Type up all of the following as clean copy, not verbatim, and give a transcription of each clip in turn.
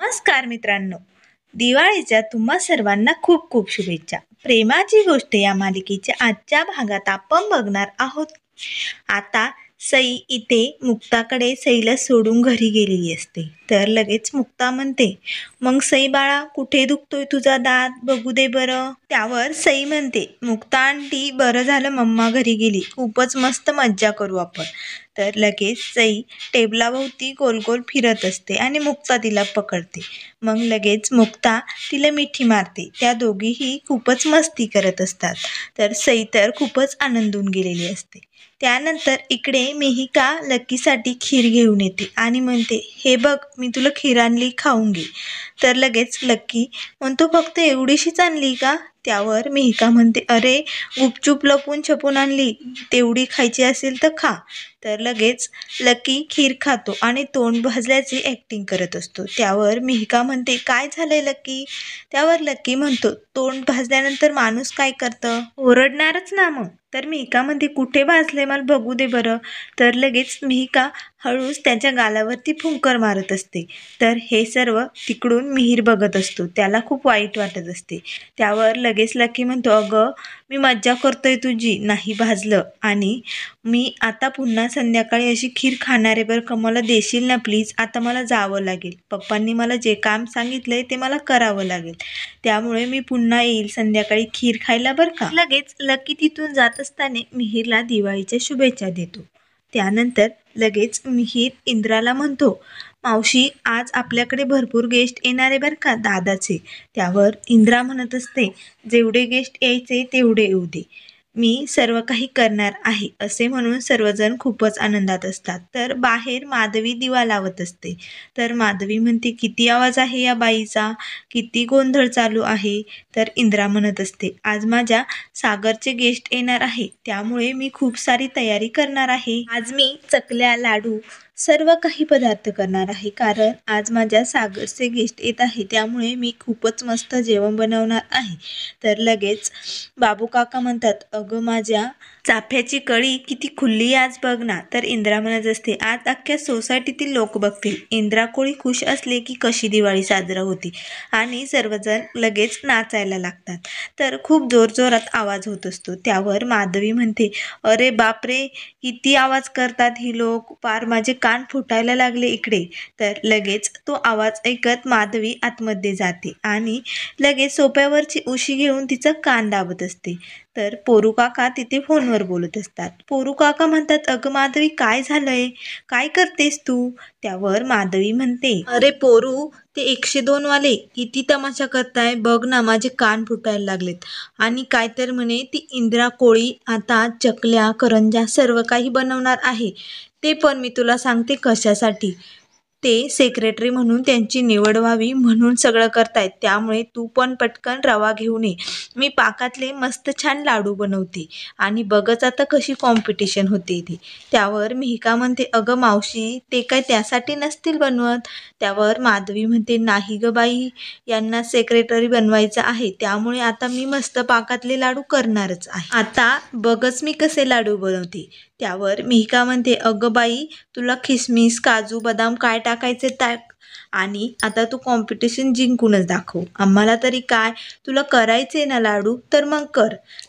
नमस्कार मित्रांनो, दिवाळीच्या तुम्हा सर्वांना खूप खूप शुभेच्छा. प्रेमाची गोष्ट या मालिकेच्या आजच्या भागात आपण बघणार आहोत. आता सई इथे मुक्ताकडे सईला सोडून घरी गेलेली असते. तर लगेच मुक्ता म्हणते, मग सई बाळा, कुठे दुखतोय तुझा दात, बघू दे बरं. त्यावर सई म्हणते, मुक्ता आंटी, बरं झालं मम्मा घरी गेली, खूपच मस्त मज्जा करू आपण. तर लगेच सई टेबलाभोवती गोल गोल फिरत असते आणि मुक्ता तिला पकडते. मग लगेच मुक्ता तिला मिठी मारते. त्या दोघीही खूपच मस्ती करत असतात. तर सई तर खूपच आनंदून गेलेली असते. त्यानंतर इकडे मेहिका लक्कीसाठी खीर घेऊन येते आणि म्हणते, हे बघ, मी तुला खीर आणली, खाऊन घे. तर लगेच लक्की म्हणतो, फक्त एवढीशीच आणली का? त्यावर मेहिका म्हणते, अरे, गुपचूप लपून छपून आणली, तेवढी खायची असेल तर खा. तर लगेच लकी खीर खातो आणि तोंड भाजल्याची ॲक्टिंग करत असतो. त्यावर मेहिका म्हणते, काय झालंय लकी? त्यावर लकी म्हणतो, तोंड भाजल्यानंतर माणूस काय करतं? ओरडणारच ना मग. तर मेहिका म्हणते, कुठे भाजले, मला बघू दे बरं. तर लगेच मेहिका हळूच त्याच्या गालावरती फुंकर मारत असते. तर हे सर्व तिकडून मिहीर बघत असतो. त्याला खूप वाईट वाटत असते. त्यावर लगेच लकी म्हणतो, अगं, मी मज्जा करतोय तुझी, नाही भाजलं. आणि मी आता पुन्हा संध्याकाळी अशी खीर खाणार आहे बरं का, मला देशील ना प्लीज. आता मला जावं लागेल, पप्पांनी मला जे काम सांगितलंय ते मला करावं लागेल, त्यामुळे मी पुन्हा येईल संध्याकाळी खीर खायला बरं का. लगेच लकी तिथून जात असताना मिहीरला दिवाळीच्या शुभेच्छा देतो. त्यानंतर लगेच मिहीर इंद्राला म्हणतो, मावशी, आज आपल्याकडे भरपूर गेस्ट येणार आहे बरं का, दादाचे. त्यावर इंद्रा म्हणत असते, जेवढे गेस्ट यायचे तेवढे येऊ दे, मी सर्व काही करणार आहे. असे म्हणून सर्वजण खूपच आनंदात असतात. तर बाहेर माधवी दिवा लावत असते. तर माधवी म्हणते, किती आवाज आहे या बाईचा, किती गोंधळ चालू आहे. तर इंद्रा म्हणत असते, आज माझ्या सागरचे गेस्ट येणार आहे, त्यामुळे मी खूप सारी तयारी करणार आहे. आज मी चकल्या, लाडू, सर्व काही पदार्थ करणार आहे, कारण आज माझ्या सागरचे गेस्ट येत आहे, त्यामुळे मी खूपच मस्त जेवण बनवणार आहे. तर लगेच बाबू काका म्हणतात, अगं माझ्या चाफ्याची कळी किती खुलली आज, बघ ना. तर इंद्रा म्हणत असते, आज अख्ख्या सोसायटीतील लोक बघतील, इंद्रा कोळी खुश असले की कशी दिवाळी साजरा होती. आणि सर्वजण लगेच नाचायला लागतात. तर खूप जोरजोरात आवाज होत असतो. त्यावर माधवी म्हणते, अरे बापरे, किती आवाज करतात ही लोक, पार माझे कान फुटायला लागले इकडे. तर लगेच तो आवाज ऐकत माधवी आतमध्ये जाते आणि लगेच सोप्यावरची उशी घेऊन तिचा कान दाबत असते. तर पोरू काका तिथे फोनवर बोलत असतात. पोरू काका म्हणतात, अगं माधवी, काय झालंय, काय करतेस तू? त्यावर माधवी म्हणते, अरे पोरू, ते 102 वाले किती तमाशा करताय, बघ ना, माझे कान फुटायला लागलेत. आणि काय तर म्हणे, ती इंद्रा कोळी आता चकल्या, करंजा सर्व काही बनवणार आहे. ते पण मी तुला सांगते कशासाठी. ते सेक्रेटरी म्हणून त्यांची निवड व्हावी म्हणून सगळं करतायत, त्यामुळे तू पण पटकन रवा घेऊन ये, मी पाकातले मस्त छान लाडू बनवते आणि बघच आता कशी कॉम्पिटिशन होते ती. त्यावर मिहिका म्हणते, अगं मावशी, ते काय त्यासाठी नसतील बनवत. त्यावर माधवी म्हणते, नाही ग बाई, यांना सेक्रेटरी बनवायचं आहे, त्यामुळे आता मी मस्त पाकातले लाडू करणारच आहे. आता बघच मी कसे लाडू बनवते. त्यावर मिहिका म्हणते, अगं बाई, तुला खिसमिस, काजू, बदाम काय टाकायचे टाक, आणि आता तू कॉम्पिटिशन जिंकूनच दाखव, आम्हाला तरी काय, तुला करायचे ना लाडू, तर मग कर.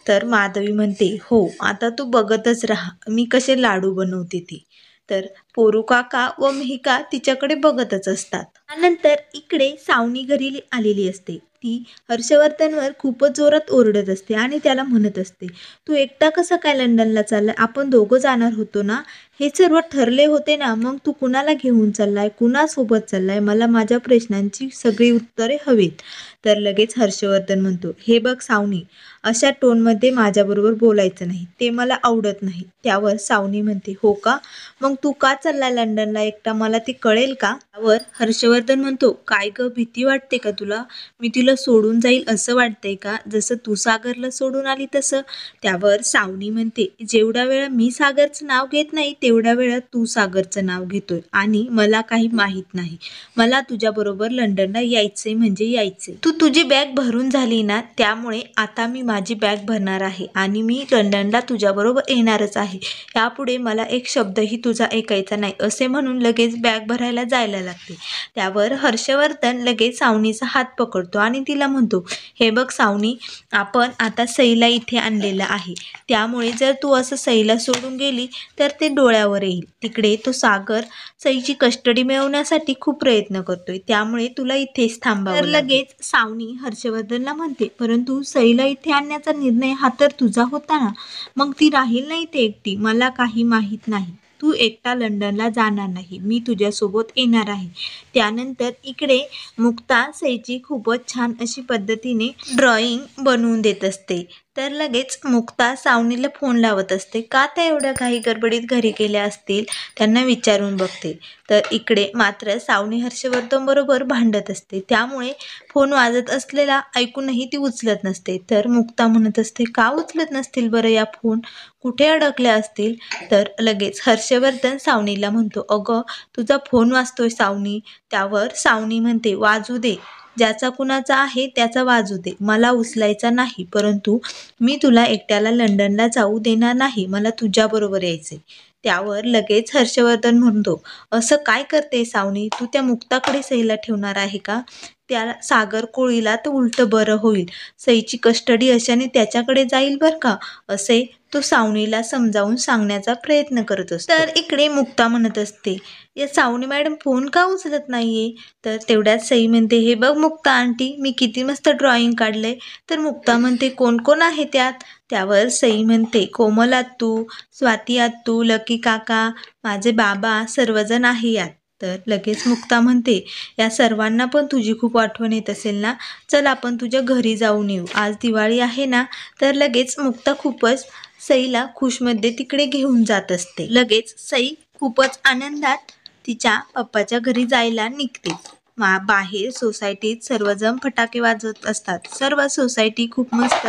तर माधवी म्हणते, हो, आता तू बघतच राहा मी कसे लाडू बनवते ते. तर पोरू काका व मिहिका तिच्याकडे बघतच असतात. त्यानंतर इकडे सावनी घरी आलेली असते. ती हर्षवर्धनवर खूपच जोरात ओरडत असते आणि त्याला म्हणत असते, तू एकटा कसा काय लंडनला चाललाय, आपण दोघं जाणार होतो ना, हे सर्व ठरले होते ना, मग तू कुणाला घेऊन चाललाय, कुणासोबत चाललाय, मला माझ्या प्रश्नांची सगळी उत्तरे हवीत. तर लगेच हर्षवर्धन म्हणतो, हे बघ सावनी, अशा टोनमध्ये माझ्याबरोबर बोलायचं नाही, ते मला आवडत नाही. त्यावर सावनी म्हणते, हो का, मग तू का चाललाय लंडनला एकटा, मला ते कळेल का? त्यावर हर्षवर्धन म्हणतो, काय ग, भीती वाटते का तुला, मी तुला सोडून जाईल असं वाटतंय का, जसं तू सागरला सोडून आली तसं? त्यावर सावनी म्हणते, जेवढ्या वेळा मी सागरचं नाव घेत नाही तेवढ्या वेळा तू सागरचं नाव घेतोय आणि मला काही माहीत नाही. मला तुझ्याबरोबर लंडनला यायचंय म्हणजे यायचंय. तू तुझी बॅग भरून झाली ना, त्यामुळे आता मी माझी बॅग भरणार आहे आणि मी लंडनला तुझ्याबरोबर येणारच आहे. यापुढे मला एक शब्दही तुझा ऐकायचा नाही, असे म्हणून लगेच बॅग भरायला जायला लागते. त्यावर हर्षवर्धन लगेच सावनीचा हात पकडतो आणि तिला म्हणतो, हे बघ सावनी, आपण आता सईला इथे आणलेलं आहे, त्यामुळे जर तू असं सईला सोडून गेली तर ते डोळ्यावर येईल. तिकडे तो सागर सईची कस्टडी मिळवण्यासाठी खूप प्रयत्न करतोय, त्यामुळे तुला इथेच थांबावं लागेल. लगेच सावनी हर्षवर्धनला म्हणते, परंतु सईला इथे आणण्याचा निर्णय हा तर तुझा होता ना, मग ती राहील ना इथे एकटी. मला काही माहीत नाही, तू एकटा लंडनला जाणार नाही, मी तुझ्यासोबत येणार आहे. त्यानंतर इकडे मुक्ता सईची खूपच छान अशी पद्धतीने ड्रॉइंग बनवून देत असते. तर लगेच मुक्ता सावनीला फोन लावत असते. का त्या एवढ्या घाई गडबडीत घरी गेल्या असतील, त्यांना विचारून बघते. तर इकडे मात्र सावनी हर्षवर्धन बरोबर भांडत असते, त्यामुळे फोन वाजत असलेला ऐकूनही ती उचलत नसते. तर मुक्ता म्हणत असते, का उचलत नसतील बरं या फोन, कुठे अडकल्या असतील? तर लगेच हर्षवर्धन सावनीला म्हणतो, अगं तुझा फोन वाजतोय सावनी. त्यावर सावनी म्हणते, वाजू दे, ज्याचा कुणाचा आहे त्याचा वाजू दे, मला उचलायचा नाही. परंतु मी तुला एकट्याला लंडनला जाऊ देणार नाही, मला तुझ्याबरोबर यायचंय. त्यावर लगेच हर्षवर्धन म्हणतो, असं काय करते सावनी, तू त्या मुक्ताकडे सईला ठेवणार आहे का? त्या सागर कोळीला तर उलट बरं होईल, सईची कस्टडी अशाने त्याच्याकडे जाईल बरं का, असे तो सावनीला समजावून सांगण्याचा प्रयत्न करत असतो. तर इकडे मुक्ता म्हणत असते, या सावनी मॅडम फोन का उचलत नाहीये? तर तेवढ्यात सई म्हणते, हे बघ मुक्ता आंटी, मी किती मस्त ड्रॉइंग काढलंय. तर मुक्ता म्हणते, कोण कोण आहे त्यात? त्यावर सई म्हणते, कोमल आत्तू, स्वाती आत्तू, लकी काका, माझे बाबा, सर्वजण आहे यात. तर लगेच मुक्ता म्हणते, या सर्वांना पण तुझी खूप आठवण येत असेल ना, चल आपण तुझ्या घरी जाऊन येऊ, आज दिवाळी आहे ना. तर लगेच मुक्ता खूपच सईला खुशमध्ये तिकडे घेऊन जात असते. लगेच सई खूपच आनंदात तिच्या पप्पाच्या घरी जायला निघते. बाहेर सोसायटीत सर्वजण फटाके वाजवत असतात. सर्व सोसायटी खूप मस्त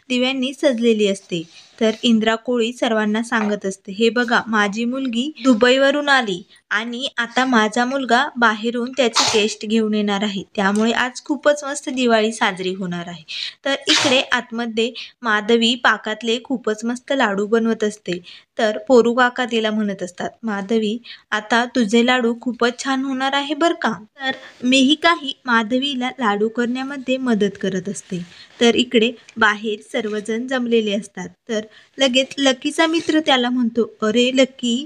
दिव्यांनी सजलेली असते. तर इंद्रा कोळी सर्वांना सांगत असते, हे बघा, माझी मुलगी दुबईवरून आली आणि आता माझा मुलगा बाहेरून त्याची टेस्ट घेऊन येणार आहे, त्यामुळे आज खूपच मस्त दिवाळी साजरी होणार आहे. तर इकडे आतमध्ये माधवी पाकातले खूपच मस्त लाडू बनवत असते. तर पोरू काका तिला म्हणत असतात, माधवी, आता तुझे लाडू खूपच छान होणार आहे बरं का. तर मीही काही माधवीला लाडू करण्यामध्ये मदत करत असते. तर इकडे बाहेर सर्वजण जमलेले असतात. तर लगेच लकीचा मित्र त्याला म्हणतो, अरे लकी,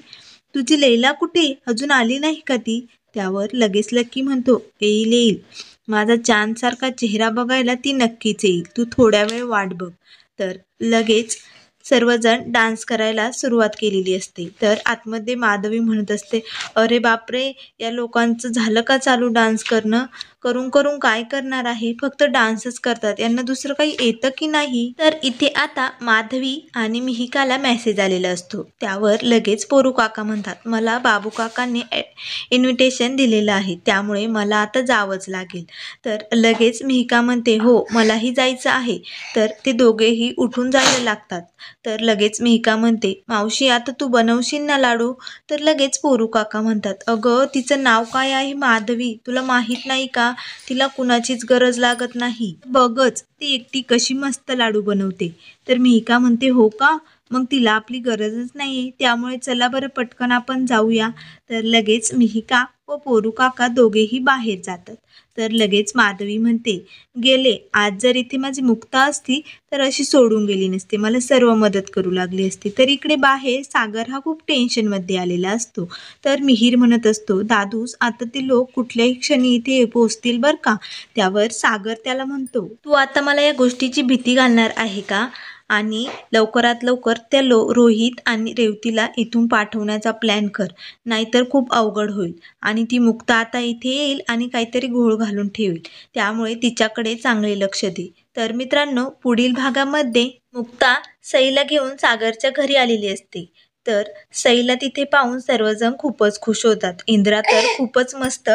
तुझी लैला कुठे, अजून आली नाही का ती? त्यावर लगेच लकी म्हणतो, येईल येईल, माझा चांदसारखा चेहरा बघायला ती नक्कीच येईल, तू थोड्या वेळ वाट बघ. तर लगेच सर्वजण डान्स करायला सुरुवात केलेली असते. तर आतमध्ये माधवी म्हणत असते, अरे बापरे, या लोकांचं झालं का चालू डान्स करणं, करून करून काय करणार आहे, फक्त डान्सच करतात, यांना दुसरं काही येतं की नाही. तर इथे आता माधवी आणि मिहिकाला मेसेज आलेला असतो. त्यावर लगेच पोरू काका म्हणतात, मला बाबू काकांनी इन्व्हिटेशन दिलेलं आहे, त्यामुळे मला आता जावंच लागेल. तर लगेच मिहिका म्हणते, हो मलाही जायचं आहे. तर ते दोघेही उठून जायला लागतात. तर लगेच मिहिका म्हणते, मावशी आता तू बनवशील ना लाडू? तर लगेच पोरू काका म्हणतात, अगं तिचं नाव काय आहे माधवी, तुला माहीत नाही का, तिला कुणाचीच गरज लागत नाही, बघच ती एकटी कशी मस्त लाडू बनवते. तर मिहिका म्हणते, हो का, मग तिला आपली गरजच नाही, त्यामुळे चला बरं पटकन आपण जाऊया. तर लगेच मिहिका व पोरू काका दोघेही बाहेर जातात. तर लगेच माधवी म्हणते, गेले, आज जर इथे माझी मुक्ता असती तर अशी सोडून गेली नसती, मला सर्व मदत करू लागली असती. तर इकडे बाहेर सागर हा खूप टेन्शनमध्ये आलेला असतो. तर मिहीर म्हणत असतो, दादूस, आता ते लोक कुठल्याही क्षणी इथे पोहोचतील बरं का. त्यावर सागर त्याला म्हणतो, तू आता मला या गोष्टीची भीती घालणार आहे का, आणि लवकरात लवकर त्या रोहित आणि रेवतीला इथून पाठवण्याचा प्लॅन कर, नाहीतर खूप अवघड होईल आणि ती मुक्ता आता इथे येईल आणि काहीतरी घोळ घालून ठेवेल, त्यामुळे तिच्याकडे चांगले लक्ष दे. तर मित्रांनो, पुढील भागामध्ये मुक्ता सईला घेऊन सागरच्या घरी आलेली असते. तर सईला तिथे पाहून सर्वजण खूपच खुश होतात. इंद्रा तर खूपच मस्त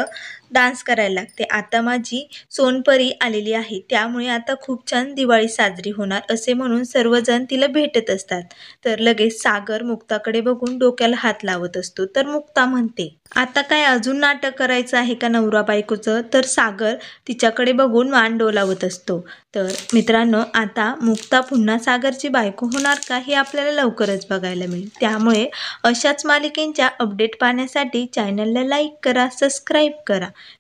डान्स करायला लागते. आता माझी सोनपरी आलेली आहे, त्यामुळे आता खूप छान दिवाळी साजरी होणार असे म्हणून सर्वजण तिला भेटत असतात. तर लगेच सागर मुक्ताकडे बघून डोक्याला हात लावत असतो. तर मुक्ता म्हणते, आता काय अजून नाटक करायचं आहे का नवरा बायकोचं? तर सागर तिच्याकडे बघून मान डोलावत असतो. तर मित्रांनो, आता मुक्ता पुन्हा सागरची बायको होणार का हे आपल्याला लवकरच बघायला मिळेल. त्यामुळे अशाच मालिकेंच्या अपडेट पाहण्यासाठी चॅनलला लाईक करा, सबस्क्राईब करा.